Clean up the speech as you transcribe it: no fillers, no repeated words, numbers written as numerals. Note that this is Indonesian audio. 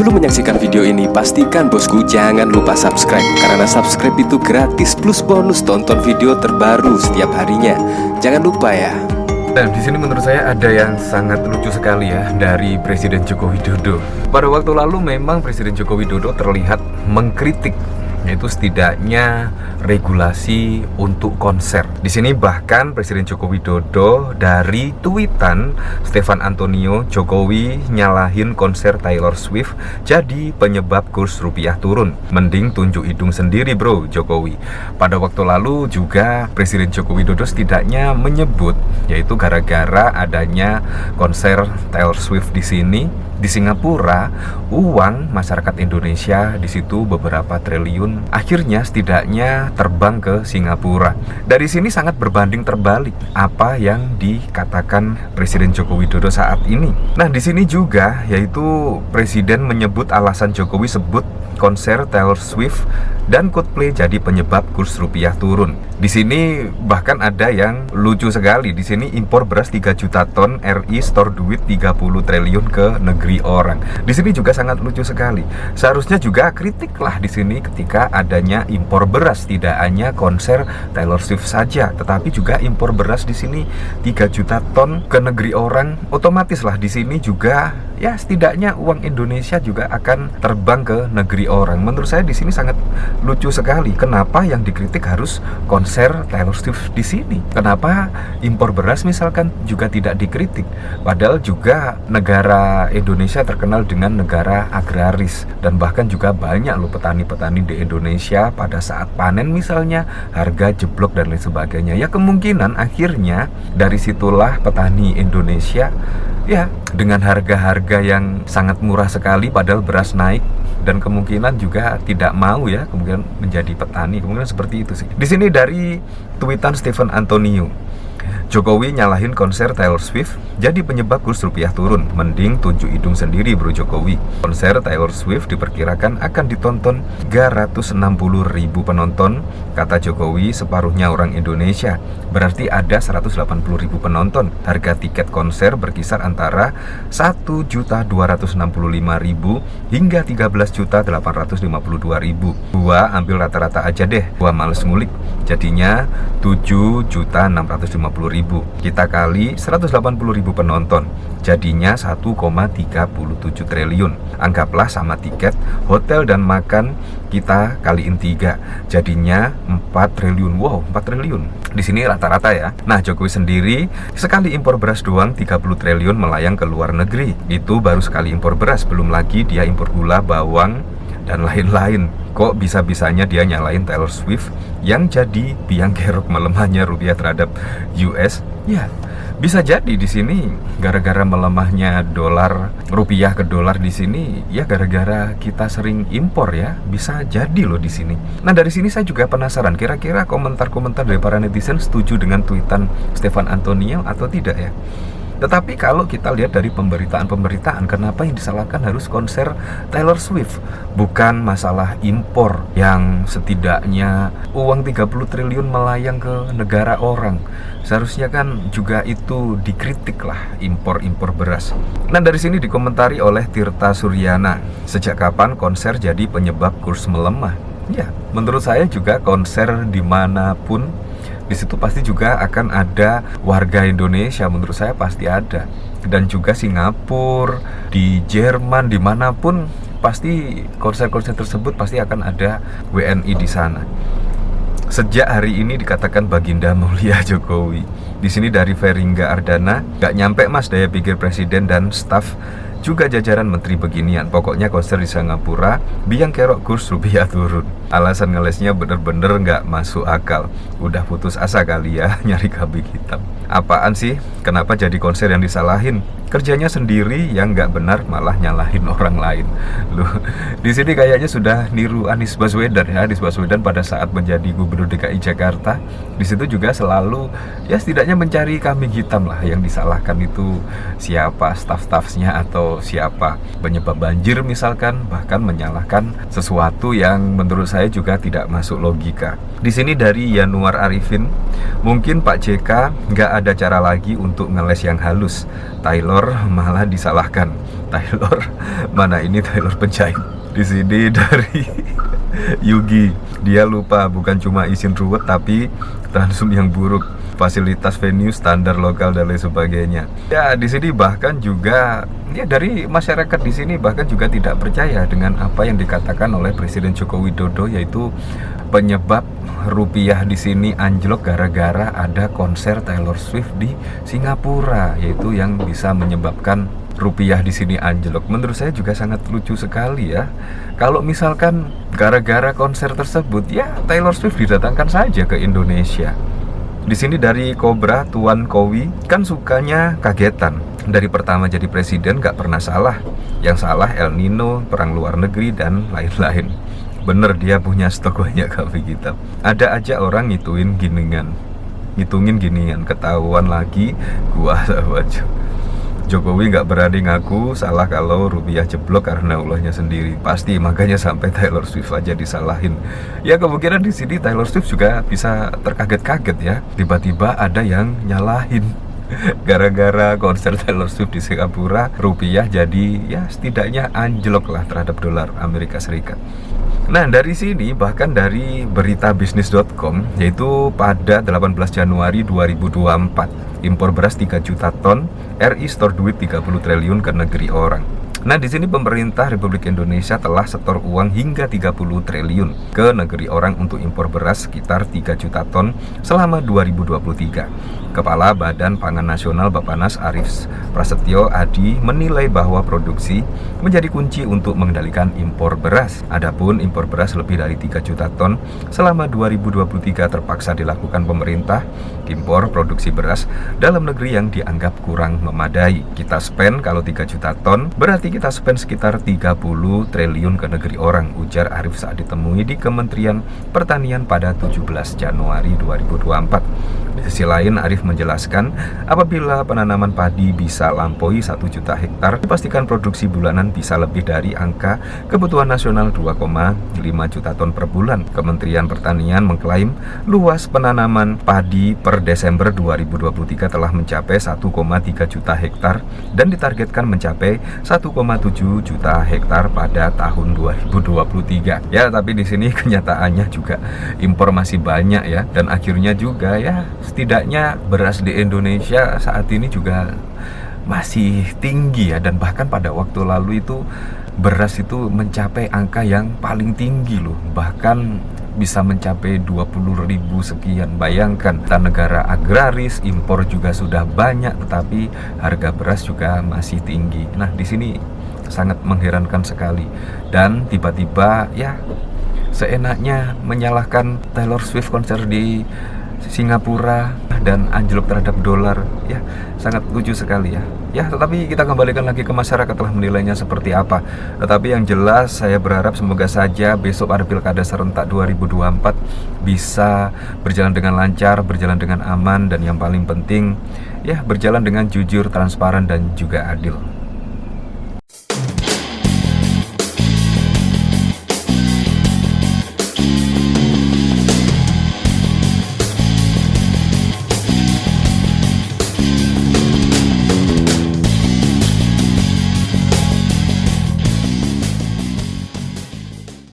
Sebelum menyaksikan video ini, pastikan bosku jangan lupa subscribe, karena subscribe itu gratis plus bonus tonton video terbaru setiap harinya. Jangan lupa ya. Dan di sini menurut saya ada yang sangat lucu sekali ya dari Presiden Joko Widodo. Pada waktu lalu memang Presiden Joko Widodo terlihat mengkritik, yaitu setidaknya regulasi untuk konser. Di sini bahkan Presiden Joko Widodo dari tweetan Stefan Antonio, Jokowi nyalahin konser Taylor Swift jadi penyebab kurs rupiah turun. Mending tunjuk hidung sendiri bro, Jokowi. Pada waktu lalu juga Presiden Joko Widodo setidaknya menyebut, yaitu gara-gara adanya konser Taylor Swift di sini. Di Singapura, uang masyarakat Indonesia di situ beberapa triliun akhirnya setidaknya terbang ke Singapura. Dari sini sangat berbanding terbalik apa yang dikatakan Presiden Joko Widodo saat ini. Nah, di sini juga yaitu Presiden menyebut alasan Jokowi sebut konser Taylor Swift dan Coldplay jadi penyebab kurs rupiah turun. Di sini bahkan ada yang lucu sekali. Di sini impor beras 3 juta ton, RI store duit 30 triliun ke negeri orang. Di sini juga sangat lucu sekali. Seharusnya juga kritiklah di sini ketika adanya impor beras, tidak hanya konser Taylor Swift saja, tetapi juga impor beras di sini 3 juta ton ke negeri orang. Otomatislah di sini juga ya setidaknya uang Indonesia juga akan terbang ke negeri orang. Menurut saya di sini sangat lucu sekali. Kenapa yang dikritik harus konser Taylor Swift di sini? Kenapa impor beras misalkan juga tidak dikritik? Padahal juga negara Indonesia terkenal dengan negara agraris, dan bahkan juga banyak loh petani-petani di Indonesia pada saat panen misalnya harga jeblok dan lain sebagainya. Ya kemungkinan akhirnya dari situlah petani Indonesia ya dengan harga-harga yang sangat murah sekali padahal beras naik, dan kemungkinan juga tidak mau ya kemungkinan menjadi petani, kemungkinan seperti itu sih. Di sini dari tweetan Stefan Antonio, Jokowi nyalahin konser Taylor Swift jadi penyebab kurs rupiah turun. Mending tunjuk hidung sendiri bro Jokowi. Konser Taylor Swift diperkirakan akan ditonton 360.000 penonton, kata Jokowi, separuhnya orang Indonesia. Berarti ada 180.000 penonton. Harga tiket konser berkisar antara 1.265.000 hingga 13.852.000. Gua ambil rata-rata aja deh, gua males ngulik. Jadinya 7.650.000. Kita kali 180.000 penonton, jadinya 1,37 triliun. Anggaplah sama tiket, hotel dan makan kita kaliin 3, jadinya 4 triliun. Wow, 4 triliun. Di sini rata-rata ya. Nah, Jokowi sendiri sekali impor beras doang 30 triliun melayang ke luar negeri. Itu baru sekali impor beras, belum lagi dia impor gula, bawang dan lain-lain. Kok bisa-bisanya dia nyalain Taylor Swift yang jadi biang kerok melemahnya rupiah terhadap US? Ya, bisa jadi di sini gara-gara melemahnya dolar, rupiah ke dolar di sini ya gara-gara kita sering impor ya. Bisa jadi loh di sini. Nah, dari sini saya juga penasaran, kira-kira komentar-komentar dari para netizen setuju dengan tweetan Stefan Antonio atau tidak ya? Tetapi kalau kita lihat dari pemberitaan, kenapa yang disalahkan harus konser Taylor Swift? Bukan masalah impor yang setidaknya uang 30 triliun melayang ke negara orang. Seharusnya kan juga itu dikritik lah, impor beras. Nah, dari sini dikomentari oleh Tirta Suryana, sejak kapan konser jadi penyebab kurs melemah? Ya, menurut saya juga konser dimanapun di situ pasti juga akan ada warga Indonesia, menurut saya pasti ada. Dan juga Singapura, di Jerman, dimanapun pasti konser-konser tersebut pasti akan ada WNI di sana. Sejak hari ini dikatakan Baginda Mulia Jokowi. Di sini dari Feringga Ardana, gak nyampe mas daya pikir presiden dan staf juga jajaran menteri beginian. Pokoknya konser di Singapura biang kerok kurs rupiah turun. Alasan ngelesnya bener-bener gak masuk akal. Udah putus asa kali ya nyari kambing hitam. Apaan sih? Kenapa jadi konser yang disalahin? Kerjanya sendiri yang nggak benar malah nyalahin orang lain. Loh, di sini kayaknya sudah niru Anies Baswedan ya. Anies Baswedan pada saat menjadi Gubernur DKI Jakarta, di situ juga selalu ya setidaknya mencari kambing hitam lah. Yang disalahkan itu siapa staf-stafnya atau siapa penyebab banjir misalkan, bahkan menyalahkan sesuatu yang menurut saya juga tidak masuk logika. Di sini dari Yanuar Arifin, mungkin Pak JK nggak ada cara lagi untuk ngeles yang halus. Taylor malah disalahkan. Taylor mana ini Taylor penjahit. Di sini dari Yugi, dia lupa bukan cuma izin ruwet tapi transum yang buruk, fasilitas venue standar lokal dan lain sebagainya. Ya di sini bahkan juga ya dari masyarakat di sini bahkan juga tidak percaya dengan apa yang dikatakan oleh Presiden Joko Widodo, yaitu penyebab rupiah di sini anjlok gara-gara ada konser Taylor Swift di Singapura, yaitu yang bisa menyebabkan rupiah di sini anjlok. Menurut saya juga sangat lucu sekali ya. Kalau misalkan gara-gara konser tersebut, ya Taylor Swift didatangkan saja ke Indonesia. Di sini dari Cobra Tuan Kowi kan sukanya kagetan. Dari pertama jadi presiden gak pernah salah. Yang salah El Nino, perang luar negeri dan lain-lain. Bener dia punya stok banyak kambing hitam. Ada aja orang ngitungin ginian, ketahuan lagi gua sahabat. Jokowi nggak berani ngaku salah kalau rupiah jeblok karena ulahnya sendiri. Pasti makanya sampai Taylor Swift aja disalahin. Ya kemungkinan di sini Taylor Swift juga bisa terkaget-kaget ya. Tiba-tiba ada yang nyalahin. Gara-gara konser Taylor Swift di Singapura, rupiah jadi ya setidaknya anjlok lah terhadap dolar Amerika Serikat. Nah dari sini bahkan dari berita bisnis.com, yaitu pada 18 Januari 2024 impor beras 3 juta ton, RI store duit 30 triliun ke negeri orang. Nah di sini pemerintah Republik Indonesia telah setor uang hingga 30 triliun ke negeri orang untuk impor beras sekitar 3 juta ton selama 2023. Kepala Badan Pangan Nasional Bappenas Arief Prasetyo Adi menilai bahwa produksi menjadi kunci untuk mengendalikan impor beras. Adapun impor beras lebih dari 3 juta ton selama 2023 terpaksa dilakukan pemerintah. Impor produksi beras dalam negeri yang dianggap kurang memadai. Kita spend kalau 3 juta ton berarti kita spend sekitar 30 triliun ke negeri orang, ujar Arief saat ditemui di Kementerian Pertanian pada 17 Januari 2024. Di sisi lain, Arief menjelaskan apabila penanaman padi bisa lampaui 1 juta hektar, dipastikan produksi bulanan bisa lebih dari angka kebutuhan nasional 2,5 juta ton per bulan. Kementerian Pertanian mengklaim luas penanaman padi per Desember 2023 telah mencapai 1,3 juta hektar dan ditargetkan mencapai 1,7 juta hektar pada tahun 2023. Ya, tapi di sini kenyataannya juga impor masih banyak ya, dan akhirnya juga ya setidaknya beras di Indonesia saat ini juga masih tinggi ya, dan bahkan pada waktu lalu itu beras itu mencapai angka yang paling tinggi loh, bahkan bisa mencapai 20.000 sekian. Bayangkan, kita negara agraris, impor juga sudah banyak, tetapi harga beras juga masih tinggi. Nah, di sini sangat mengherankan sekali. Dan tiba-tiba ya seenaknya menyalahkan Taylor Swift konser di Singapura dan anjlok terhadap dolar, ya sangat lucu sekali ya. Ya, tetapi kita kembalikan lagi ke masyarakat telah menilainya seperti apa. Tetapi yang jelas saya berharap semoga saja besok ada Pilkada serentak 2024 bisa berjalan dengan lancar, berjalan dengan aman, dan yang paling penting ya berjalan dengan jujur, transparan dan juga adil.